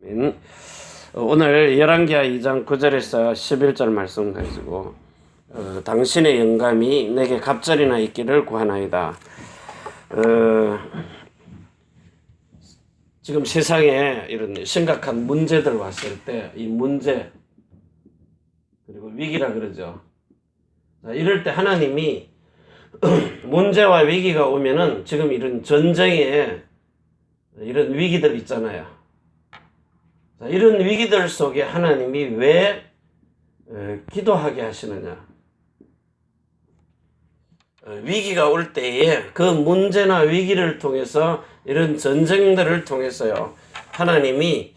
오늘 열왕기하 2장 9절에서 11절 말씀 가지고 당신의 영감이 내게 갑절이나 있기를 구하나이다. 지금 세상에 이런 심각한 문제들 왔을 때 이 문제 그리고 위기라 그러죠. 이럴 때 하나님이 문제와 위기가 오면은 지금 이런 전쟁에 이런 위기들 있잖아요. 이런 위기들 속에 하나님이 왜 기도하게 하시느냐? 위기가 올 때에 그 문제나 위기를 통해서 이런 전쟁들을 통해서요. 하나님이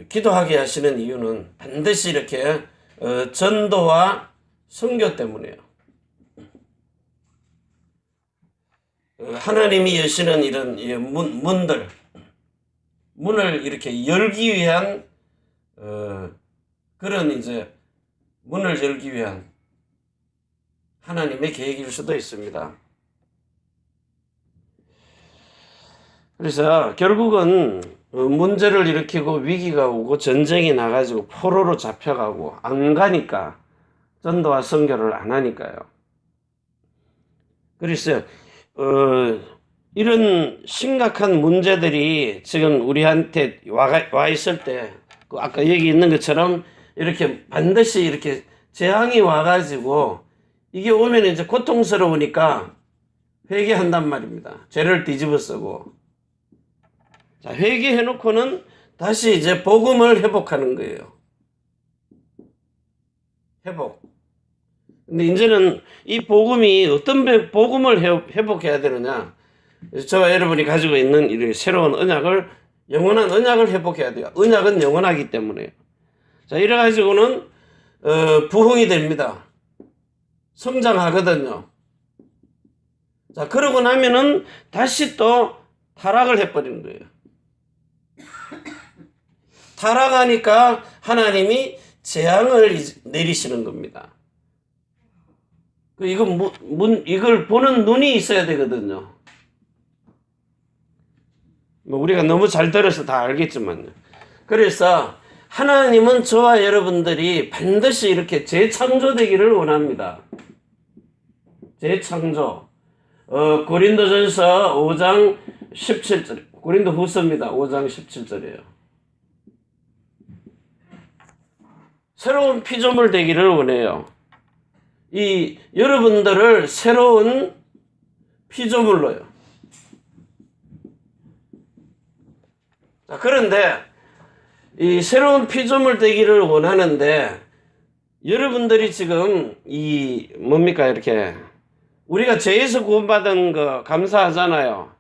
기도하게 하시는 이유는 반드시 이렇게 전도와 선교 때문이에요. 하나님이 여시는 이런 문을 이렇게 열기 위한 그런 이제 문을 열기 위한 하나님의 계획일 수도 있습니다. 그래서 결국은 문제를 일으키고 위기가 오고 전쟁이 나가지고 포로로 잡혀가고 안 가니까 전도와 선교를 안 하니까요. 그래서 이런 심각한 문제들이 지금 우리한테 와 있을 때, 아까 여기 있는 것처럼 이렇게 반드시 이렇게 재앙이 와가지고 이게 오면 이제 고통스러우니까 회개한단 말입니다. 죄를 뒤집어 쓰고. 자, 회개해놓고는 다시 이제 복음을 회복하는 거예요. 회복. 근데 이제는 이 복음이 어떤 복음을 회복해야 되느냐. 저와 여러분이 가지고 있는 이 새로운 언약을, 영원한 언약을 회복해야 돼요. 언약은 영원하기 때문에. 자, 이래가지고는, 부흥이 됩니다. 성장하거든요. 자, 그러고 나면은 다시 또 타락을 해버리는 거예요. 타락하니까 하나님이 재앙을 내리시는 겁니다. 이걸 보는 눈이 있어야 되거든요. 우리가 너무 잘 들어서 다 알겠지만요. 그래서 하나님은 저와 여러분들이 반드시 이렇게 재창조되기를 원합니다. 재창조. 고린도전서 5장 17절. 고린도 후서입니다. 5장 17절이에요. 새로운 피조물 되기를 원해요. 여러분들을 새로운 피조물로요. 자, 그런데 이 새로운 피조물 되기를 원하는데 여러분들이 지금 뭡니까 이렇게 우리가 죄에서 구원받은 거 감사하잖아요.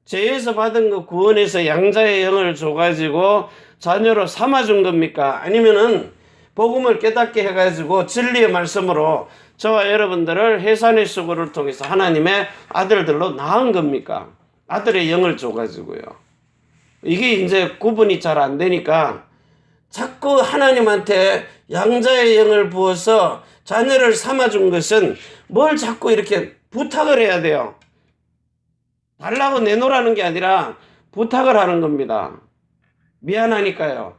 죄에서 받은 거 구원해서 양자의 영을 줘가지고 자녀로 삼아준 겁니까? 아니면은 복음을 깨닫게 해가지고 진리의 말씀으로 저와 여러분들을 해산의 수고를 통해서 하나님의 아들들로 낳은 겁니까? 아들의 영을 줘가지고요. 이게 이제 구분이 잘 안 되니까 자꾸 하나님한테 양자의 영을 부어서 자녀를 삼아준 것은 뭘 자꾸 이렇게 부탁을 해야 돼요. 달라고 내놓으라는 게 아니라 부탁을 하는 겁니다. 미안하니까요.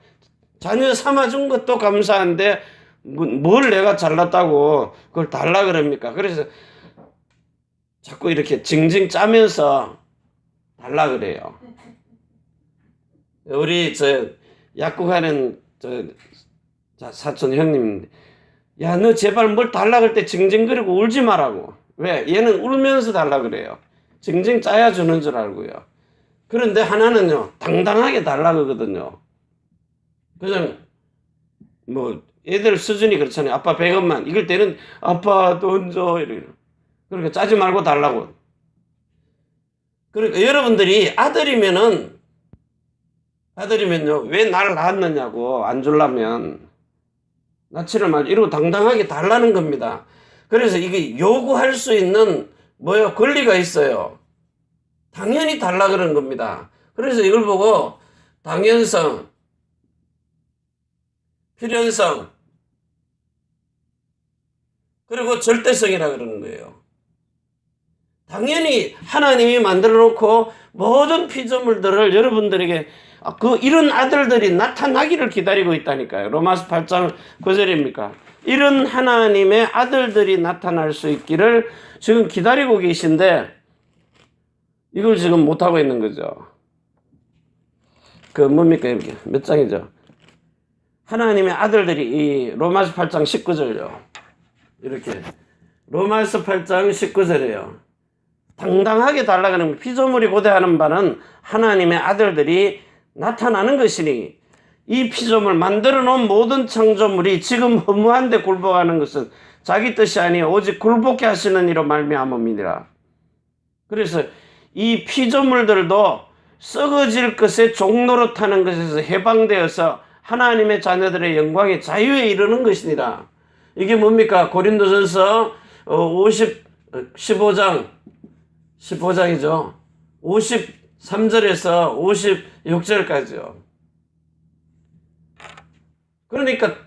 자녀 삼아준 것도 감사한데 뭘 내가 잘났다고 그걸 달라 그럽니까? 그래서 자꾸 이렇게 징징 짜면서 달라 그래요. 우리 약국하는 사촌 형님, 야, 너 제발 뭘 달라 그럴 때 징징거리고 울지 말라고. 왜? 얘는 울면서 달라 그래요. 징징 짜야 주는 줄 알고요. 그런데 하나는요, 당당하게 달라 그러거든요. 그냥 애들 수준이 그렇잖아요. 아빠 100원만. 이럴 때는 아빠 돈 줘. 이러고. 그러니까 짜지 말고 달라고. 그러니까 여러분들이 아들이면요, 왜 날 낳았느냐고 안 주려면 낳지를 말고 이러고 당당하게 달라는 겁니다. 그래서 이게 요구할 수 있는 권리가 있어요. 당연히 달라 그러는 겁니다. 그래서 이걸 보고 당연성, 필연성, 그리고 절대성이라 그러는 거예요. 당연히 하나님이 만들어 놓고 모든 피조물들을 여러분들에게 이런 아들들이 나타나기를 기다리고 있다니까요. 로마서 8장 9절입니까? 이런 하나님의 아들들이 나타날 수 있기를 지금 기다리고 계신데 이걸 지금 못하고 있는 거죠. 뭡니까? 이렇게 몇 장이죠? 하나님의 아들들이 이 로마서 8장 19절요. 이렇게 로마서 8장 19절이에요. 당당하게 달라가는 피조물이 고대하는 바는 하나님의 아들들이 나타나는 것이니 이 피조물 만들어 놓은 모든 창조물이 지금 허무한데 굴복하는 것은 자기 뜻이 아니요 오직 굴복케 하시는 이로 말미암음이니라. 그래서 이 피조물들도 썩어질 것에 종로로 타는 것에서 해방되어서 하나님의 자녀들의 영광의 자유에 이르는 것이니라. 이게 뭡니까? 고린도전서 15장이죠. 53절에서 56절까지요. 그러니까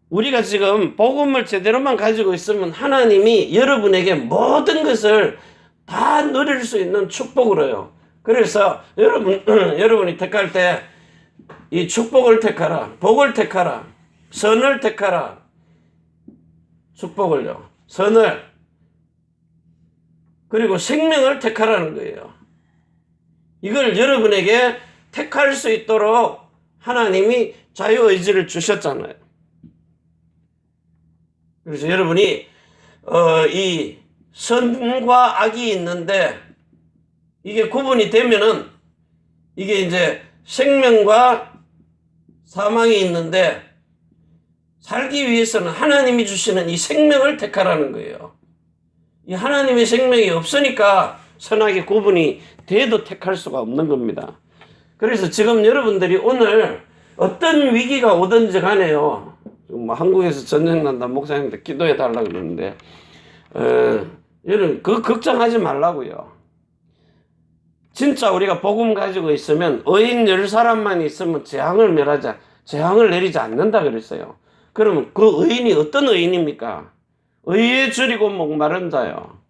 우리가 지금 복음을 제대로만 가지고 있으면 하나님이 여러분에게 모든 것을 다 누릴 수 있는 축복으로요. 그래서 여러분이 택할 때 이 축복을 택하라, 복을 택하라, 선을 택하라, 축복을요, 선을, 그리고 생명을 택하라는 거예요. 이걸 여러분에게 택할 수 있도록 하나님이 자유의지를 주셨잖아요. 그래서 여러분이 이 선과 악이 있는데 이게 구분이 되면은 이게 이제 생명과 사망이 있는데 살기 위해서는 하나님이 주시는 이 생명을 택하라는 거예요. 이 하나님의 생명이 없으니까 선악의 구분이 돼도 택할 수가 없는 겁니다. 그래서 지금 여러분들이 오늘 어떤 위기가 오든지 간에요. 뭐 한국에서 전쟁 난다 목사님들 기도해 달라고 그러는데 여러분 걱정하지 말라고요. 진짜 우리가 복음 가지고 있으면 의인 10사람만 있으면 재앙을 내리지 않는다 그랬어요. 그러면 그 의인이 어떤 의인입니까? 의에 줄이고 목마른 자요.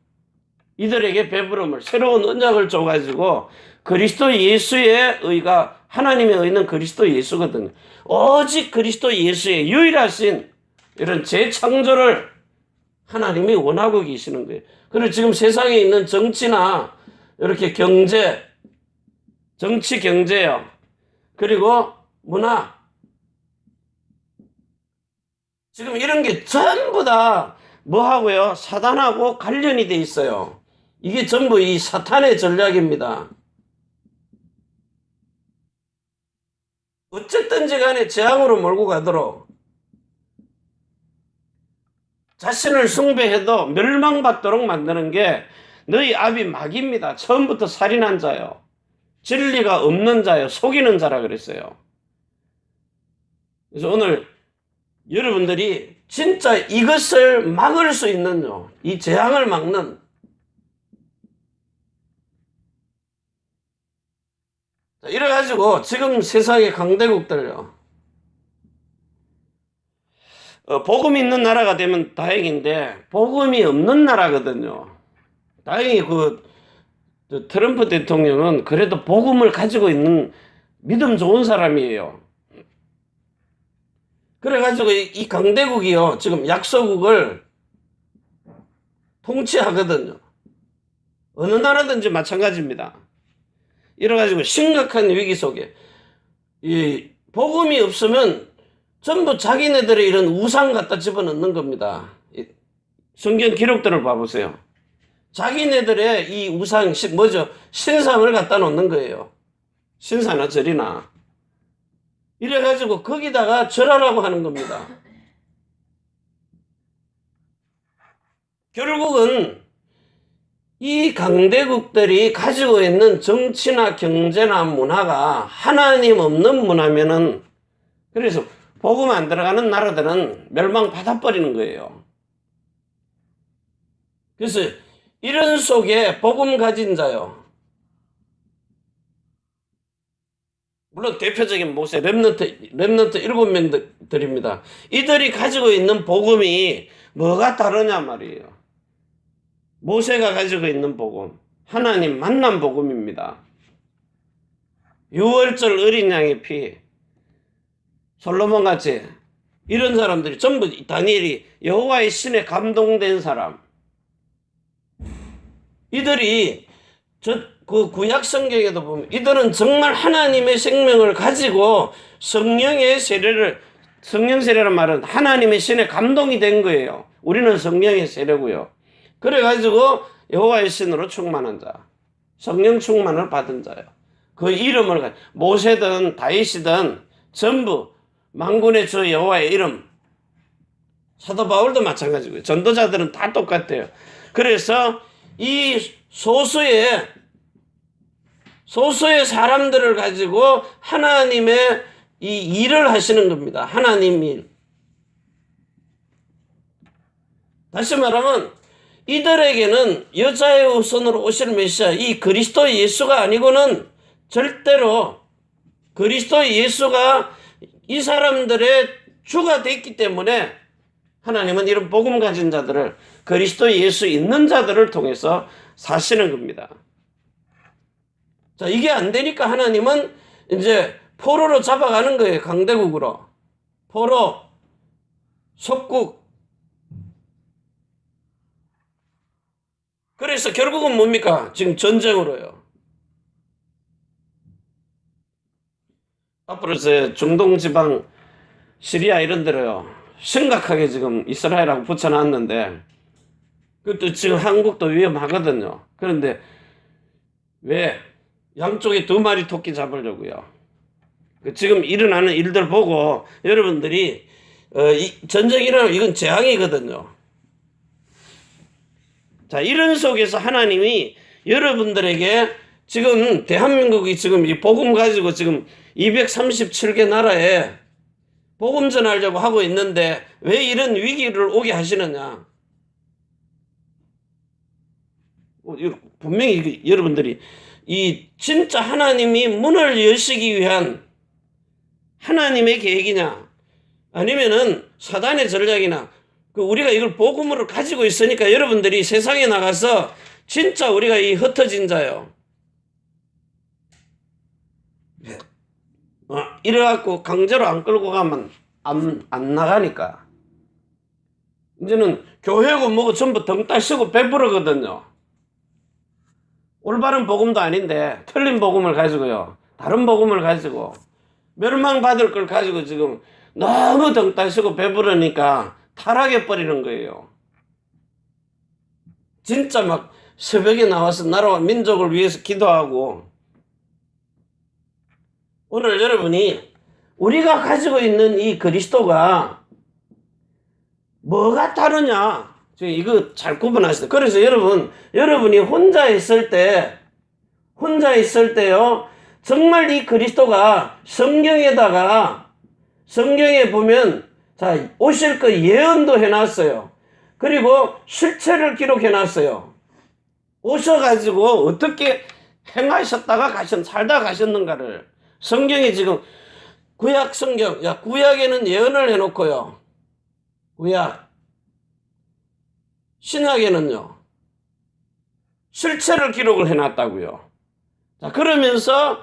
이들에게 배부름을 새로운 언약을 줘가지고 그리스도 예수의 의가 하나님의 의는 그리스도 예수거든요. 오직 그리스도 예수의 유일하신 이런 재창조를 하나님이 원하고 계시는 거예요. 그리고 지금 세상에 있는 정치나 이렇게 정치 경제요. 그리고 문화. 지금 이런 게 전부 다 뭐하고요? 사단하고 관련이 돼 있어요. 이게 전부 이 사탄의 전략입니다. 어쨌든지 간에 재앙으로 몰고 가도록 자신을 숭배해도 멸망받도록 만드는 게 너희 아비 마귀입니다. 처음부터 살인한 자요. 진리가 없는 자요. 속이는 자라 그랬어요. 그래서 오늘 여러분들이 진짜 이것을 막을 수 있는 이 재앙을 막는 이래가지고 지금 세상의 강대국들요. 복음이 있는 나라가 되면 다행인데 복음이 없는 나라거든요. 다행히 트럼프 대통령은 그래도 복음을 가지고 있는 믿음 좋은 사람이에요. 그래가지고 이 강대국이요. 지금 약소국을 통치하거든요. 어느 나라든지 마찬가지입니다. 이래가지고 심각한 위기 속에 이 복음이 없으면 전부 자기네들의 이런 우상 갖다 집어넣는 겁니다. 성경 기록들을 봐보세요. 자기네들의 이 우상, 신상을 갖다 놓는 거예요. 신사나 절이나. 이래가지고 거기다가 절하라고 하는 겁니다. 결국은 이 강대국들이 가지고 있는 정치나 경제나 문화가 하나님 없는 문화면은 그래서 복음 안 들어가는 나라들은 멸망받아버리는 거예요. 그래서 이런 속에 복음 가진 자요. 물론 대표적인 모세 렘넌트 7명들입니다. 이들이 가지고 있는 복음이 뭐가 다르냐 말이에요. 모세가 가지고 있는 복음, 하나님 만난 복음입니다. 유월절 어린 양의 피, 솔로몬 같이 이런 사람들이 전부 다니엘이 여호와의 신에 감동된 사람. 이들이 그 구약 성경에도 보면 이들은 정말 하나님의 생명을 가지고 성령 세례란 말은 하나님의 신에 감동이 된 거예요. 우리는 성령의 세례고요. 그래가지고 여호와의 신으로 충만한 자, 성령 충만을 받은 자예요. 그 이름을 모세든 다윗이든 전부 만군의 주 여호와의 이름. 사도 바울도 마찬가지고요. 전도자들은 다 똑같아요. 그래서 이 소수의 사람들을 가지고 하나님의 이 일을 하시는 겁니다. 하나님 일. 다시 말하면 이들에게는 여자의 후손으로 오실 메시아, 이 그리스도 예수가 아니고는 절대로 그리스도 예수가 이 사람들의 주가 됐기 때문에 하나님은 이런 복음 가진 자들을, 그리스도 예수 있는 자들을 통해서 사시는 겁니다. 자, 이게 안 되니까 하나님은 이제 포로로 잡아가는 거예요. 강대국으로. 포로, 속국. 그래서 결국은 뭡니까? 지금 전쟁으로요. 앞으로 이제 중동 지방, 시리아 이런 데로요. 심각하게 지금 이스라엘하고 붙여놨는데, 그것도 지금 한국도 위험하거든요. 그런데 왜? 양쪽에 2마리 토끼 잡으려고요. 지금 일어나는 일들 보고 여러분들이 이 전쟁이 일어나면 이건 재앙이거든요. 자, 이런 속에서 하나님이 여러분들에게 지금 대한민국이 지금 이 복음 가지고 지금 237개 나라에 복음 전하려고 하고 있는데 왜 이런 위기를 오게 하시느냐? 분명히 여러분들이 이 진짜 하나님이 문을 여시기 위한 하나님의 계획이냐, 아니면은 사단의 전략이나, 우리가 이걸 복음으로 가지고 있으니까 여러분들이 세상에 나가서 진짜 우리가 이 흩어진 자요. 이래갖고 강제로 안 끌고 가면 안 나가니까. 이제는 교회고 뭐고 전부 덩달 쓰고 배부르거든요. 올바른 복음도 아닌데 틀린 복음을 가지고요. 다른 복음을 가지고 멸망받을 걸 가지고 지금 너무 덩달 쓰고 배부르니까 타락해버리는 거예요. 진짜 막 새벽에 나와서 나라와 민족을 위해서 기도하고, 오늘 여러분이 우리가 가지고 있는 이 그리스도가 뭐가 다르냐? 지금 이거 잘 구분하시다. 그래서 여러분이 혼자 있을 때요, 정말 이 그리스도가 성경에 보면, 자, 오실 그 예언도 해놨어요. 그리고 실체를 기록해놨어요. 오셔가지고 어떻게 행하셨다가 살다 가셨는가를 성경이 지금 구약 성경, 구약에는 예언을 해놓고요. 구약. 신약에는요, 실체를 기록을 해놨다고요. 자, 그러면서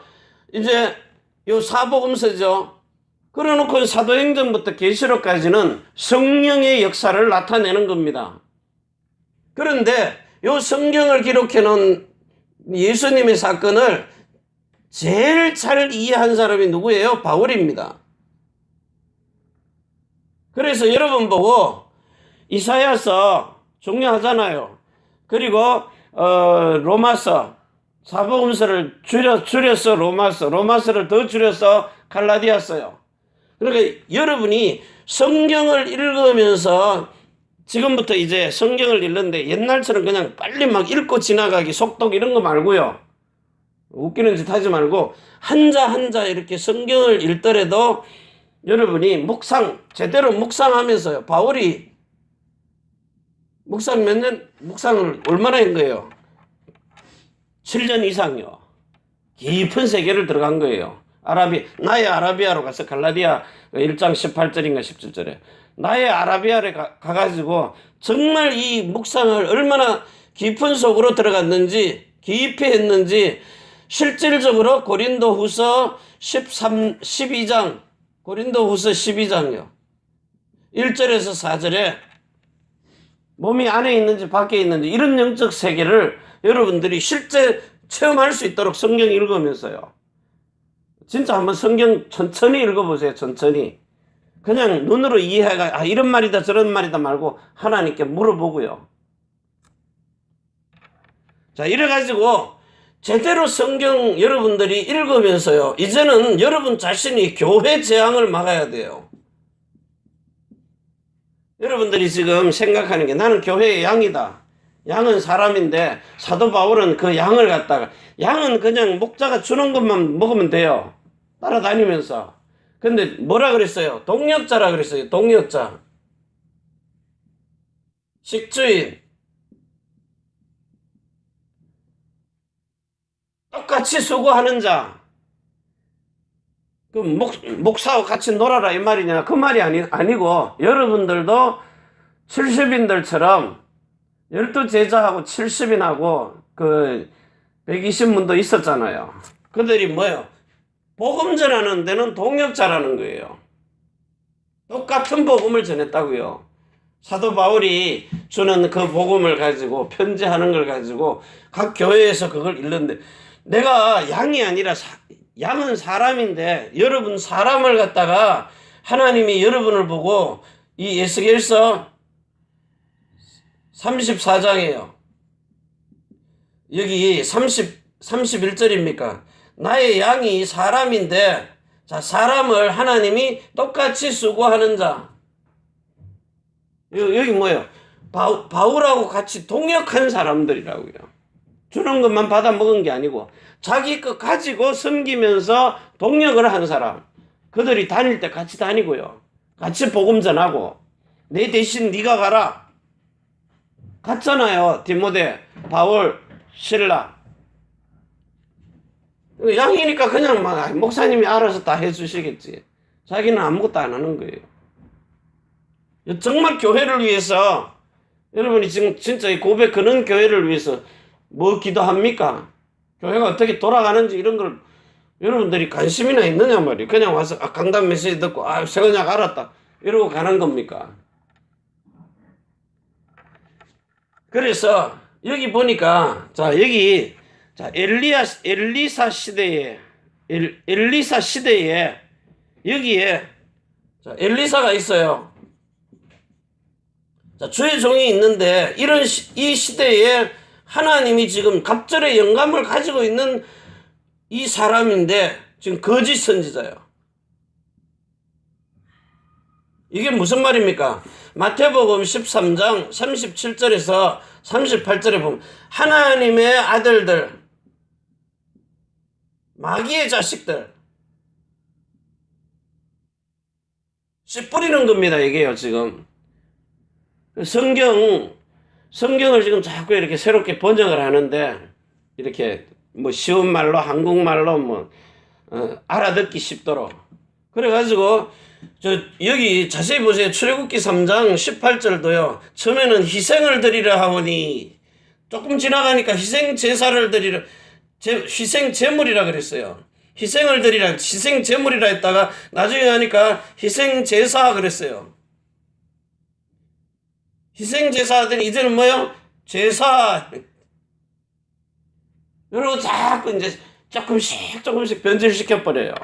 이제 요 사복음서죠. 그래놓고 사도행전부터 계시록까지는 성령의 역사를 나타내는 겁니다. 그런데 요 성경을 기록해놓은 예수님의 사건을 제일 잘 이해한 사람이 누구예요? 바울입니다. 그래서 여러분 보고 이사야서 중요하잖아요. 그리고 로마서, 사복음서를 줄여서 로마서를 더 줄여서 갈라디아서요. 그러니까 여러분이 성경을 읽으면서 지금부터 이제 성경을 읽는데 옛날처럼 그냥 빨리 막 읽고 지나가기, 속독 이런 거 말고요. 웃기는 짓 하지 말고 한자 이렇게 성경을 읽더라도 여러분이 제대로 묵상하면서요. 바울이 묵상을 얼마나 한 거예요? 7년 이상요. 깊은 세계를 들어간 거예요. 나의 아라비아로 가서 갈라디아 1장 18절인가 17절에 나의 아라비아에 가가지고 정말 이 묵상을 얼마나 깊은 속으로 들어갔는지, 깊이 했는지 실질적으로 고린도후서 12장, 고린도후서 12장이요. 1절에서 4절에 몸이 안에 있는지 밖에 있는지 이런 영적 세계를 여러분들이 실제 체험할 수 있도록 성경 읽으면서요. 진짜 한번 성경 천천히 읽어보세요. 천천히. 그냥 눈으로 이해가 이런 말이다 저런 말이다 말고 하나님께 물어보고요. 자, 이래가지고 제대로 성경 여러분들이 읽으면서요. 이제는 여러분 자신이 교회 재앙을 막아야 돼요. 여러분들이 지금 생각하는 게 나는 교회의 양이다. 양은 사람인데 사도 바울은 그 양을 갖다가 양은 그냥 목자가 주는 것만 먹으면 돼요. 따라다니면서. 근데 뭐라 그랬어요? 동역자라 그랬어요. 동역자. 식주인. 똑같이 수고하는 자. 그 목사와 같이 놀아라 이 말이냐? 그 말이 아니고 여러분들도 70인들처럼 12제자하고 70인하고 그 120문도 있었잖아요. 그들이 뭐예요? 복음 전하는 데는 동역자라는 거예요. 똑같은 복음을 전했다고요. 사도 바울이 주는 그 복음을 가지고 편지하는 걸 가지고 각 교회에서 그걸 읽는데 내가 양이 아니라 양은 사람인데 여러분 사람을 갖다가 하나님이 여러분을 보고 이 에스겔서 34장이에요. 여기 31절입니까? 나의 양이 사람인데 자 사람을 하나님이 똑같이 수고하는 자. 여기 뭐예요? 바울하고 같이 동역한 사람들이라고요. 주는 것만 받아 먹은 게 아니고 자기 것 가지고 섬기면서 동역을 한 사람. 그들이 다닐 때 같이 다니고요. 같이 복음 전하고 내 대신 네가 가라. 갔잖아요. 디모데, 바울, 실라. 양이니까 그냥 막 목사님이 알아서 다 해주시겠지. 자기는 아무것도 안 하는 거예요. 정말 교회를 위해서 여러분이 지금 진짜 이 고백 그런 교회를 위해서 뭐 기도합니까? 교회가 어떻게 돌아가는지 이런 걸 여러분들이 관심이나 있느냐 말이에요. 그냥 와서 강단 메시지 듣고 세언약 알았다 이러고 가는 겁니까? 그래서 여기 보니까 자 여기 자 엘리사 시대에 여기에 자 엘리사가 있어요. 자 주의 종이 있는데 이런 이 시대에 하나님이 지금 갑절의 영감을 가지고 있는 이 사람인데 지금 거짓 선지자예요. 이게 무슨 말입니까? 마태복음 13장 37절에서 38절에 보면 하나님의 아들들, 마귀의 자식들 씨 뿌리는 겁니다. 이게요 지금. 성경을 지금 자꾸 이렇게 새롭게 번역을 하는데 이렇게 뭐 쉬운 말로 한국말로 뭐 알아듣기 쉽도록 그래가지고 여기 자세히 보세요. 출애굽기 3장 18절도요. 처음에는 희생을 드리려 하오니 조금 지나가니까 희생 제사를 드리려 희생 제물이라 그랬어요. 희생을 드리라 희생 제물이라 했다가 나중에 하니까 희생 제사 그랬어요. 희생 제사 하더니 이제는 뭐요? 제사. 이러고 자꾸 이제 조금씩 변질시켜 버려요.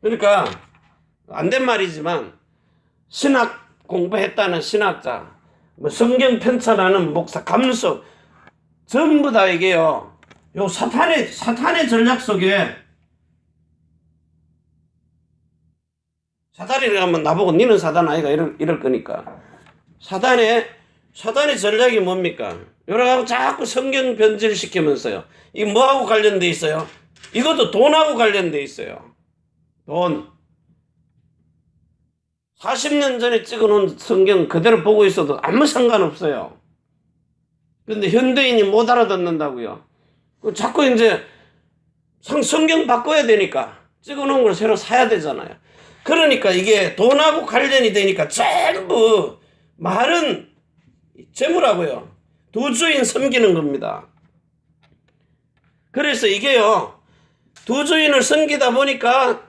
그러니까 안 된 말이지만 신학 공부했다는 신학자, 뭐 성경 편찬하는 목사, 감수 전부 다 이게요. 요 사탄의 전략 속에 사탄이라고 하면 나보고 니는 사단 아이가 이럴 거니까 사단의 전략이 뭡니까? 여러가지고 자꾸 성경 변질시키면서요. 이 뭐하고 관련돼 있어요? 이것도 돈하고 관련돼 있어요. 돈. 40년 전에 찍어놓은 성경 그대로 보고 있어도 아무 상관없어요. 근데 현대인이 못 알아듣는다고요. 자꾸 이제 성경 바꿔야 되니까 찍어놓은 걸 새로 사야 되잖아요. 그러니까 이게 돈하고 관련이 되니까 전부 말은 재물하고요. 두 주인 섬기는 겁니다. 그래서 이게요, 두 주인을 섬기다 보니까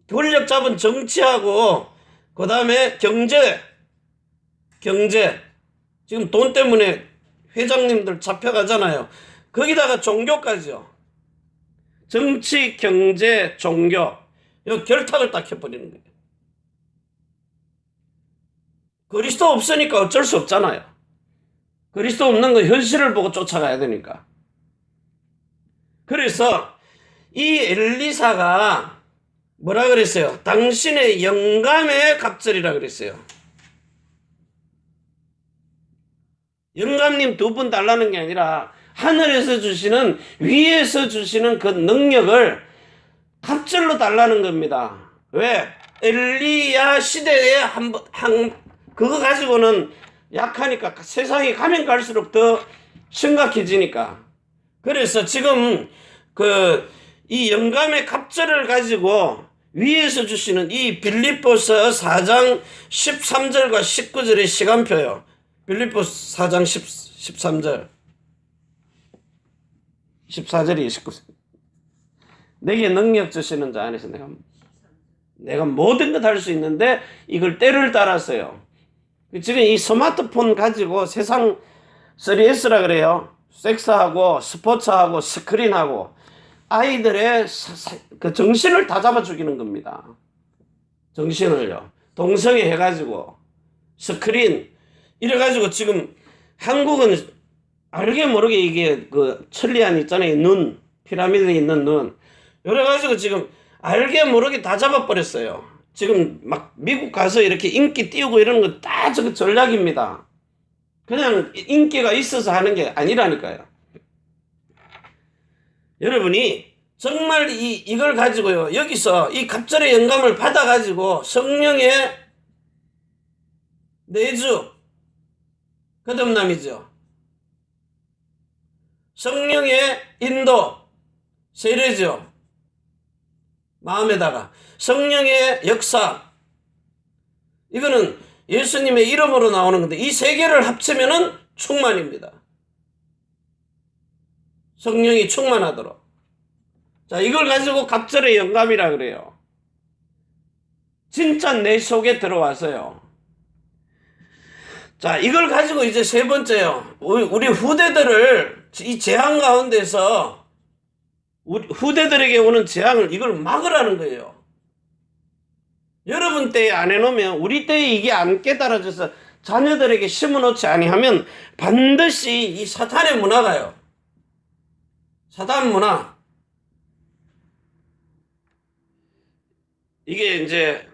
권력 잡은 정치하고 그 다음에 경제 지금 돈 때문에 회장님들 잡혀가잖아요. 거기다가 종교까지요. 정치, 경제, 종교 이 결탁을 딱 해버리는 거예요. 그리스도 없으니까 어쩔 수 없잖아요. 그리스도 없는 거 현실을 보고 쫓아가야 되니까. 그래서 이 엘리사가 뭐라 그랬어요? 당신의 영감의 갑절이라 그랬어요. 영감님 두 분 달라는 게 아니라 하늘에서 주시는, 위에서 주시는 그 능력을 갑절로 달라는 겁니다. 왜? 엘리야 시대에 그거 가지고는 약하니까 세상이 가면 갈수록 더 심각해지니까. 그래서 지금 이 영감의 갑절을 가지고 위에서 주시는 이 빌립보서 4장 13절과 19절의 시간표요. 빌립보서 4장 13절 14절이 19절. 내게 능력 주시는 자 안에서 내가 모든 것 할 수 있는데 이걸 때를 따랐어요. 지금 이 스마트폰 가지고 세상 3S라 그래요. 섹스하고 스포츠하고 스크린하고 아이들의 그 정신을 다 잡아 죽이는 겁니다. 정신을요. 동성애 해가지고 스크린 이래가지고 지금 한국은 알게 모르게 이게 그 천리안 있잖아요. 눈 피라미드에 있는 눈 이래가지고 지금 알게 모르게 다 잡아버렸어요. 지금 막 미국 가서 이렇게 인기 띄우고 이러는 거 다 저거 전략입니다. 그냥 인기가 있어서 하는 게 아니라니까요. 여러분이 정말 이걸 가지고요, 여기서 이 갑절의 영감을 받아가지고 성령의 내주, 거듭남이죠. 성령의 인도, 세례죠. 마음에다가 성령의 역사, 이거는 예수님의 이름으로 나오는 건데 이 세 개를 합치면은 충만입니다. 성령이 충만하도록. 자, 이걸 가지고 갑절의 영감이라 그래요. 진짜 내 속에 들어와서요. 자, 이걸 가지고 이제 세 번째요. 우리 후대들을 이 재앙 가운데서 우리 후대들에게 오는 재앙을 이걸 막으라는 거예요. 여러분 때에 안 해놓으면 우리 때에 이게 안 깨달아져서 자녀들에게 심어놓지 아니하면 반드시 이 사탄의 문화가요. 사단 문화. 이게 이제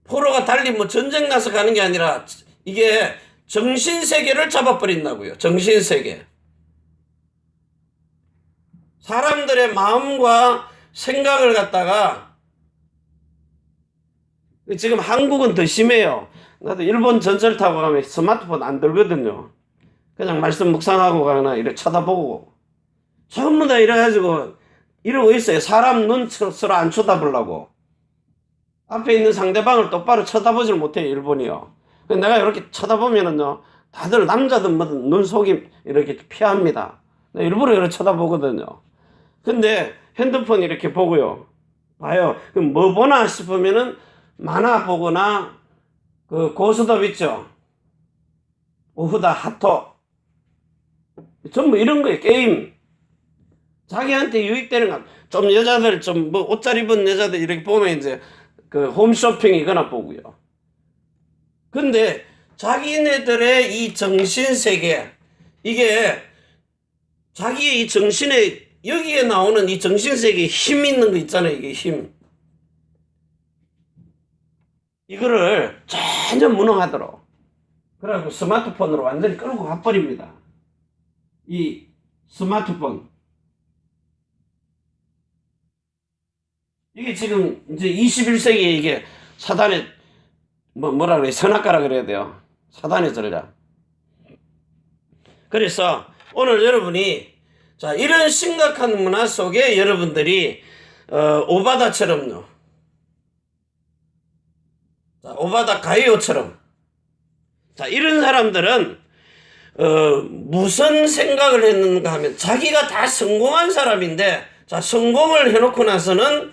포로가 달리 뭐 전쟁 나서 가는 게 아니라 이게 정신세계를 잡아버린다고요. 정신세계. 사람들의 마음과 생각을 갖다가 지금 한국은 더 심해요. 나도 일본 전철 타고 가면 스마트폰 안 들거든요. 그냥 말씀 묵상하고 가거나 이렇게 쳐다보고 전부 다 이래가지고 이러고 있어요. 사람 눈 서로 안 쳐다보려고. 앞에 있는 상대방을 똑바로 쳐다보질 못해요. 일본이요. 내가 이렇게 쳐다보면은요, 다들 남자들 뭐든 눈속이 이렇게 피합니다. 일부러 이렇게 쳐다보거든요. 근데 핸드폰 이렇게 보고요. 봐요. 그럼 뭐 보나 싶으면은 만화 보거나 그 고스톱 있죠. 오후다 핫토. 전부 이런 거예요. 게임. 자기한테 유익되는 거. 좀 여자들 좀 뭐 옷 잘 입은 여자들 이렇게 보면 이제 그 홈쇼핑이거나 보고요. 근데 자기네들의 이 정신세계, 이게 자기의 이 정신에 여기에 나오는 이 정신세계에 힘 있는 거 있잖아요. 이게 힘. 이거를 전혀 무능하도록. 그래갖고 스마트폰으로 완전히 끌고 가버립니다. 이 스마트폰. 이게 지금 이제 21세기에 이게 사단의 뭐라 그래? 선악과라 그래야 돼요. 사단의 전략. 그래서 오늘 여러분이 자, 이런 심각한 문화 속에 여러분들이 오바다처럼요. 자, 오바다 가이오처럼. 자, 이런 사람들은 무슨 생각을 했는가 하면 자기가 다 성공한 사람인데, 자, 성공을 해놓고 나서는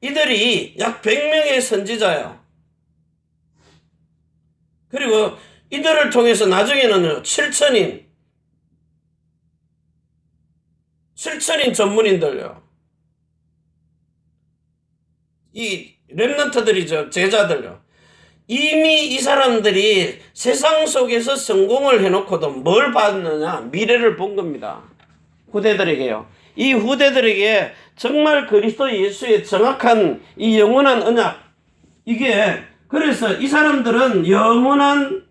이들이 약 100명의 선지자예요. 그리고 이들을 통해서 나중에는 7천인 전문인들요. 이 렘넌트들이죠. 제자들요. 이미 이 사람들이 세상 속에서 성공을 해놓고도 뭘 받느냐? 미래를 본 겁니다. 후대들에게요. 이 후대들에게 정말 그리스도 예수의 정확한 이 영원한 언약, 이게 그래서 이 사람들은 영원한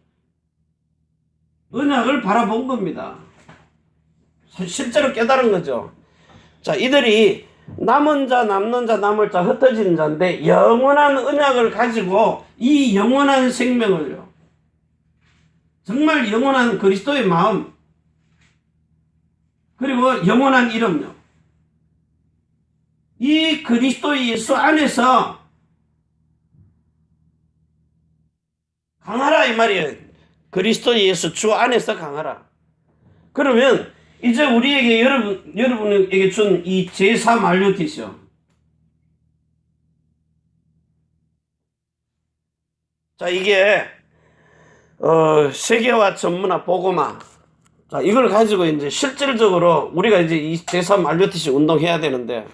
언약을 바라본 겁니다. 실제로 깨달은 거죠. 자, 이들이 남은 자, 남는 자, 남을 자, 흩어지는 자인데 영원한 언약을 가지고 이 영원한 생명을요, 정말 영원한 그리스도의 마음, 그리고 영원한 이름요, 이 그리스도 예수 안에서 강하라 이 말이에요. 그리스도 예수 주 안에서 강하라. 그러면 이제 우리에게 여러분에게 준 이 제사 말루티죠. 자, 이게 세계화 전문화 복음화. 자, 이걸 가지고 이제 실질적으로 우리가 이제 이 제사 말루티시 운동해야 되는데,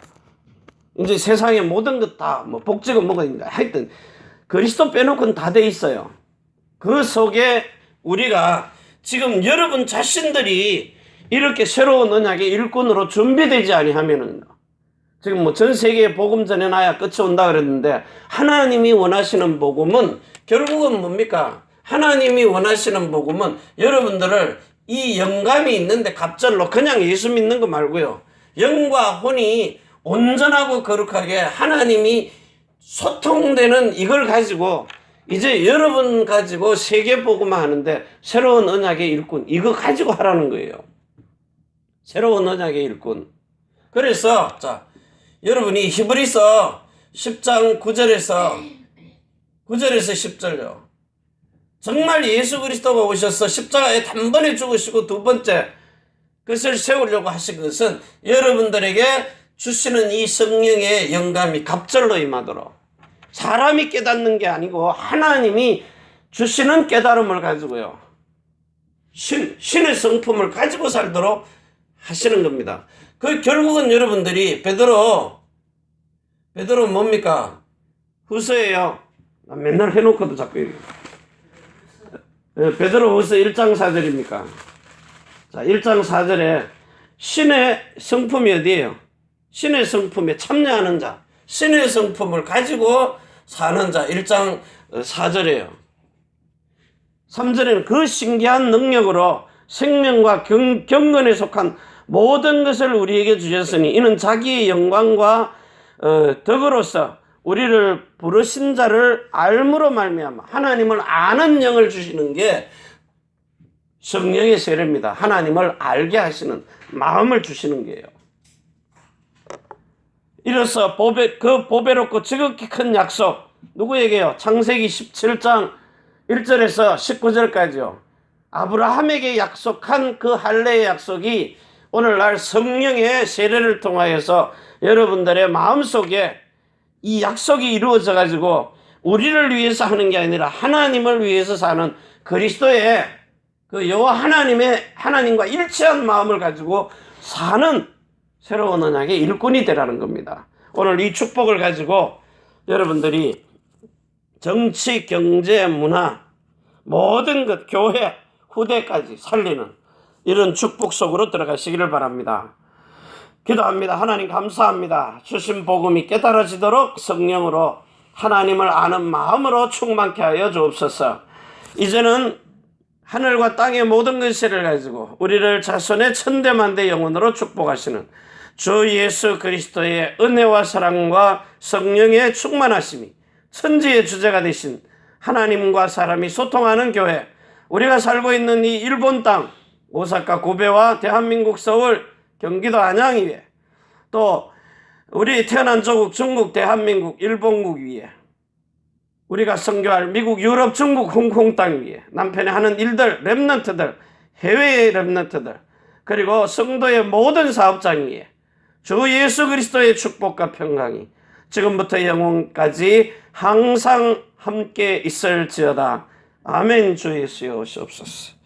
이제 세상의 모든 것 다 뭐 복지가 뭐가 있는가 하여튼 그리스도 빼놓고는 다 돼 있어요. 그 속에 우리가 지금 여러분 자신들이 이렇게 새로운 언약의 일꾼으로 준비되지 아니하면은, 지금 뭐 전 세계에 복음 전해놔야 끝이 온다 그랬는데, 하나님이 원하시는 복음은 결국은 뭡니까? 하나님이 원하시는 복음은 여러분들을 이 영감이 있는데 갑절로 그냥 예수 믿는 거 말고요, 영과 혼이 온전하고 거룩하게 하나님이 소통되는 이걸 가지고 이제 여러분 가지고 세계 복음화 하는데, 새로운 언약의 일꾼 이거 가지고 하라는 거예요. 새로운 언약의 일꾼. 그래서 자, 여러분이 히브리서 10장 9절에서 10절요. 정말 예수 그리스도가 오셔서 십자가에 단번에 죽으시고 두 번째 것을 세우려고 하신 것은 여러분들에게 주시는 이 성령의 영감이 갑절로 임하도록, 사람이 깨닫는 게 아니고 하나님이 주시는 깨달음을 가지고요, 신의 성품을 가지고 살도록 하시는 겁니다. 그 결국은 여러분들이 베드로 뭡니까? 후서예요. 맨날 해놓고도 자꾸 얘기해요. 베드로 후서 1장 4절입니까? 자, 1장 4절에 신의 성품이 어디예요? 신의 성품에 참여하는 자, 신의 성품을 가지고 사는 자. 1장 4절이에요. 3절에는 그 신기한 능력으로 생명과 경건에 속한 모든 것을 우리에게 주셨으니 이는 자기의 영광과 덕으로서 우리를 부르신 자를 알므로 말미암아, 하나님을 아는 영을 주시는 게 성령의 세례입니다. 하나님을 알게 하시는 마음을 주시는 거예요. 이로써 그 보배롭고 지극히 큰 약속, 누구에게요? 창세기 17장 1절에서 19절까지요. 아브라함에게 약속한 그 할례의 약속이 오늘날 성령의 세례를 통하여서 여러분들의 마음속에 이 약속이 이루어져 가지고 우리를 위해서 하는 게 아니라 하나님을 위해서 사는 그리스도의 그 여호와 하나님과 일치한 마음을 가지고 사는 새로운 언약의 일꾼이 되라는 겁니다. 오늘 이 축복을 가지고 여러분들이 정치, 경제, 문화, 모든 것, 교회, 후대까지 살리는 이런 축복 속으로 들어가시기를 바랍니다. 기도합니다. 하나님 감사합니다. 주신 복음이 깨달아지도록 성령으로 하나님을 아는 마음으로 충만케 하여 주옵소서. 이제는 하늘과 땅의 모든 것을 가지고 우리를 자손의 천대만대 영혼으로 축복하시는 주 예수 그리스도의 은혜와 사랑과 성령의 충만하심이 천지의 주제가 되신 하나님과 사람이 소통하는 교회, 우리가 살고 있는 이 일본 땅 오사카 고베와 대한민국 서울 경기도 안양 위에, 또 우리 태어난 조국 중국 대한민국 일본국 위에, 우리가 선교할 미국 유럽 중국 홍콩 땅 위에 남편이 하는 일들 렘넌트들 해외의 렘넌트들, 그리고 성도의 모든 사업장위에 주 예수 그리스도의 축복과 평강이 지금부터 영원까지 항상 함께 있을지어다. 아멘. 주 예수여 오시옵소서.